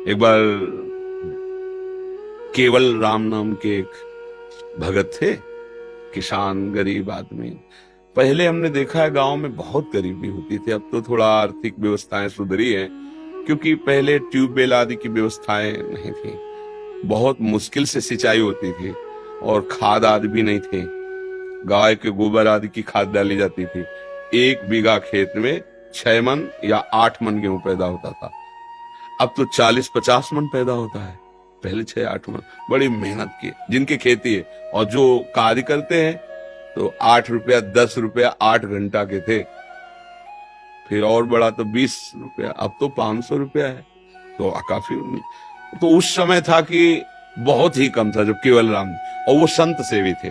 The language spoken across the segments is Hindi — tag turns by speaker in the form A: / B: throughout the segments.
A: एक बार केवल राम नाम के एक भगत थे, किसान, गरीब आदमी। पहले हमने देखा है गांव में बहुत गरीबी होती थी, अब तो थोड़ा आर्थिक व्यवस्थाएं सुधरी हैं, क्योंकि पहले ट्यूबवेल आदि की व्यवस्थाएं नहीं थी, बहुत मुश्किल से सिंचाई होती थी और खाद आदि भी नहीं थे। गाय के गोबर आदि की खाद डाली जाती थी। 1 बीघा खेत में 6 मन या 8 मन गेहूं पैदा होता था, अब तो 40-50 मन पैदा होता है। पहले 6-8 मन, बड़ी मेहनत की जिनकी खेती है, और जो कार्य करते हैं तो 8 रुपया 10 रुपया 8 घंटा के थे, फिर और बड़ा तो 20 रुपया, अब तो 500 रुपया है। तो काफी, तो उस समय था कि बहुत ही कम था जब केवल राम, और वो संत सेवी थे।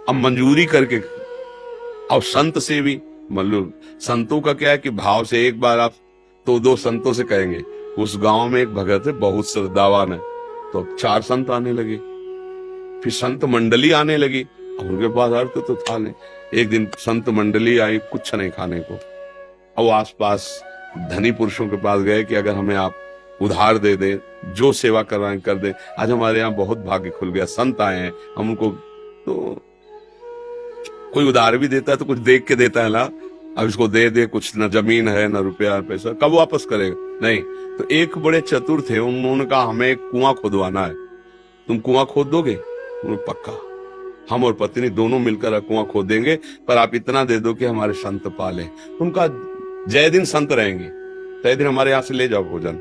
A: अब मंजूरी करके, और संत सेवी मतलब संतों का क्या है कि भाव से एक बार आप तो 2 संतों से कहेंगे। उस गांव में एक भगत है बहुत श्रद्धावान है, तो अब 4 संत आने लगे, फिर संत मंडली आने लगी। अब उनके पास अर्थ तो था नहीं। एक दिन संत मंडली आई, कुछ नहीं खाने को, और आसपास धनी पुरुषों के पास गए कि अगर हमें आप उधार दे दे, जो सेवा करवाएं कर दे, आज हमारे यहाँ बहुत भाग्य खुल गया, संत आए हैं, हम उनको, तो कोई उधार भी देता है तो कुछ देख के देता है ना, अब इसको दे दे, कुछ न जमीन है न रुपया पैसा, कब वापस करेगा, नहीं। तो एक बड़े चतुर थे, उन्होंने कहा हमें कुआं खोदवाना है, तुम कुआं खोद दोगे? पक्का, हम और पत्नी दोनों मिलकर कुआं खोद देंगे, पर आप इतना दे दो कि हमारे संत पाले। उनका जय दिन संत रहेंगे, तय दिन हमारे यहाँ से ले जाओ भोजन।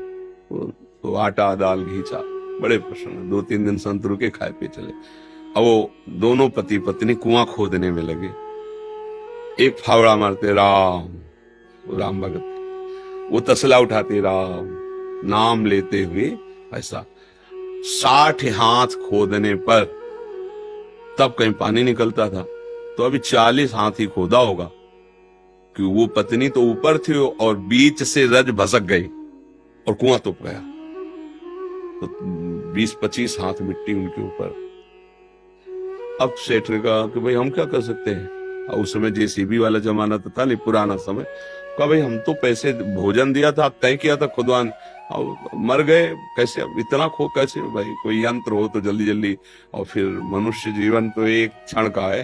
A: तो आटा दाल घी चा, बड़े प्रसन्न। 2-3 दिन संत रुके, खाए पे चले। अब वो दोनों पति पत्नी कुआं खोदने में लगे। एक फावड़ा मारते राम, राम भगत, वो तसला उठाते राम, नाम लेते हुए ऐसा 60 हाथ खोदने पर तब कहीं पानी निकलता था। तो अभी 40 हाथ ही खोदा होगा, कि वो पत्नी तो ऊपर थी और बीच से रज भसक गई और कुआं तुप गया। तो 20-25 हाथ मिट्टी उनके ऊपर। अब सेठ ने कहा कि भाई हम क्या कर सकते हैं, और उस समय जेसीबी वाला जमाना तो था नहीं, पुराना समय। कहा भाई हम तो पैसे भोजन दिया था, तय किया था खुदवान, और मर गए कैसे, अब इतना खो कैसे भाई, कोई यंत्र हो तो जल्दी जल्दी। और फिर मनुष्य जीवन तो एक क्षण का है,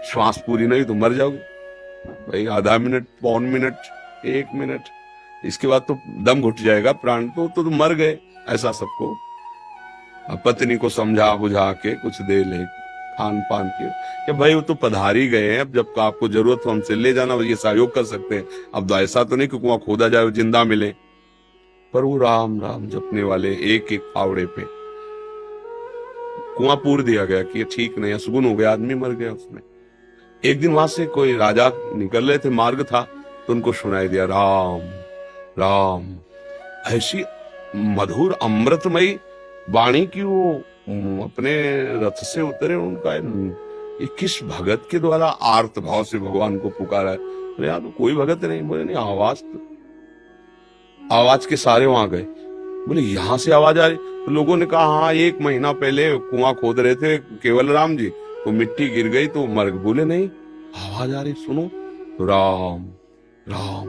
A: श्वास पूरी नहीं तो मर जाओगे भाई, आधा मिनट, पौन मिनट, 1 मिनट, इसके बाद तो दम घुट जाएगा, प्राण तो मर गए, ऐसा सबको। पत्नी को समझा बुझा के कुछ दे ले खान पान के, कि भाई वो तो पधारी गए हैं, अब जब आपको जरूरत हो हमसे ले जाना, ये सहयोग कर सकते हैं। अब तो ऐसा तो नहीं कि कुआं खोदा जाए जिंदा मिले। पर वो राम राम जपने वाले एक एक फावड़े पे कुआं पूर दिया गया कि ये ठीक नहीं, असगुन हो गया, आदमी मर गया उसमें। एक दिन वहां से कोई राजा निकल रहे थे, मार्ग था, तो उनको सुनाई दिया राम राम। ऐसी मधुर अमृतमयी वाणी की वो अपने रथ से उतरे, उनका ये किस भगत के द्वारा आर्त भाव से भगवान को पुकारा है। बोले यार तो कोई भगत नहीं। बोले नहीं, आवाज के सारे वहां गए। बोले यहां से आवाज आ रही? तो लोगों ने कहा हाँ, 1 महीना पहले कुआं खोद रहे थे केवल राम जी, तो मिट्टी गिर गई तो मर गए। बोले नहीं, आवाज आ रही, सुनो। तो राम राम।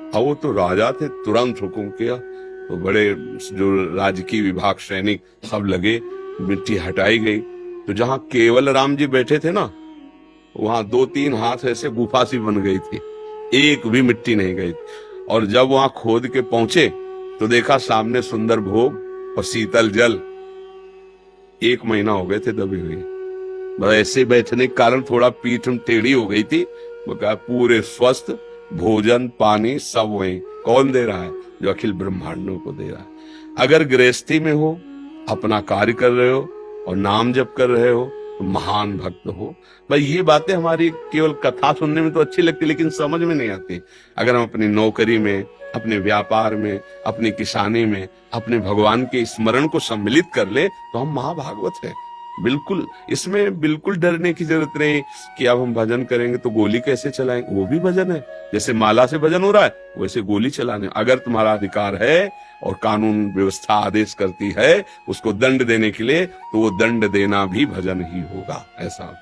A: अब वो तो राजा थे, तुरंत हुक्म किया, तो बड़े जो राजकीय विभाग सैनिक सब लगे, मिट्टी हटाई गई। तो जहां केवल राम जी बैठे थे ना, वहां 2-3 हाथ ऐसे गुफा सी बन गई थी, एक भी मिट्टी नहीं गई। और जब वहां खोद के पहुंचे तो देखा सामने सुंदर भोग और शीतल जल। 1 महीना हो गए थे दबी हुई। ऐसे बैठने के कारण थोड़ा पीठ टेढ़ी हो गई थी। वो कहा पूरे स्वस्थ, भोजन पानी सब वही। कौन दे रहा है? जो अखिल ब्रह्मांडों को दे रहा है। अगर गृहस्थी में हो, अपना कार्य कर रहे हो और नाम जप कर रहे हो, तो महान भक्त हो। भाई ये बातें हमारी केवल कथा सुनने में तो अच्छी लगती, लेकिन समझ में नहीं आती। अगर हम अपनी नौकरी में, अपने व्यापार में, अपनी किसानी में अपने भगवान के स्मरण को सम्मिलित कर ले, तो हम महाभागवत हैं। बिल्कुल, इसमें बिल्कुल डरने की जरूरत नहीं कि अब हम भजन करेंगे तो गोली कैसे चलाएंगे। वो भी भजन है, जैसे माला से भजन हो रहा है वैसे गोली चलाने। अगर तुम्हारा अधिकार है और कानून व्यवस्था आदेश करती है उसको दंड देने के लिए, तो वो दंड देना भी भजन ही होगा। ऐसा